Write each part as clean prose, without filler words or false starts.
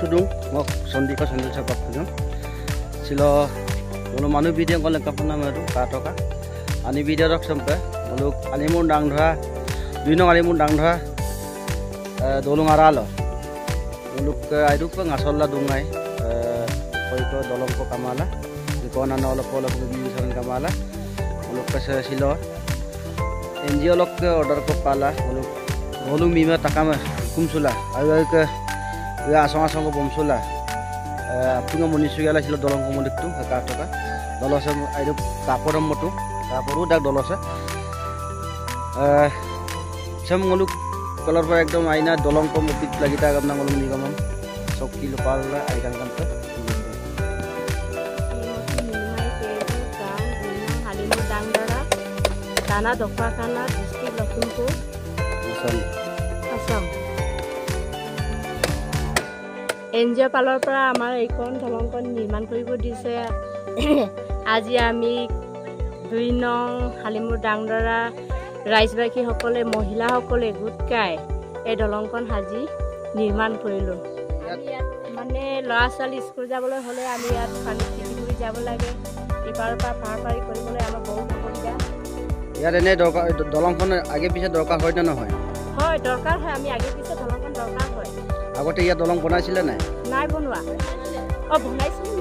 tudung mok sondi ko sandal sa papno silo ulo manu video ko lengkap na meru katoka ani video rok sampai uluk alimun dang dha duino alimun dang dha dolung aralo uluk aiduk ko ngasolla dungai koi ko dolong ko kamala ko na no lok lok bi saran kamala uluk ka silo NGO lok ke order ko pala uluk dolung mima takama kumsula ayo ke ya asong ko bomsula punga munisi gala silo dolong ko mulik tu katoka dolose aiduk kaporam motu kaporu dak dolose sem nguluk color par ekdom aina dolong ko mupit lagi ta gamna ngulung ni gamam sok kilo pala ai kan kan Tanah Dokwa Kana District Lakhimpur Assam NGO পালৰ পৰা আমাৰ এইখন দলংখন নিৰ্মাণ কৰিব দিছে আজি আমি 2 নং হালিমুৰ ডাংডৰা ৰাইজবাসী সকলে মহিলা সকলে গোটকাই এই দলংখন হাজি নিৰ্মাণ কৰিলো মানে ল'ৰা ছোৱালী স্কুল যাবলৈ হলে আমি ইয়াত পানী কিনি যাব লাগে ইপাৰ পৰা পাৰ পাৰি কৰিবলৈ আমাৰ বহুত অসুবিধা ইয়াত এনে দলংখন আগে পিছে দৰকাৰ হয় না নহয় হয় দৰকাৰ হয় আমি আগে পিছে দলংখন দৰকাৰ হয় আগতে ইয়াত দলং বনাইছিলে নাই নাই বনোৱা বনাইছিল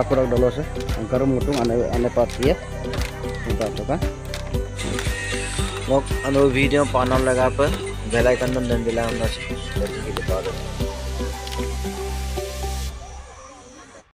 produk dulu sih, angker mutung ane pasti ya, kita coba. Log anu video panel lagi apa, bel icon dan bel icon masih, jadi kita tahu.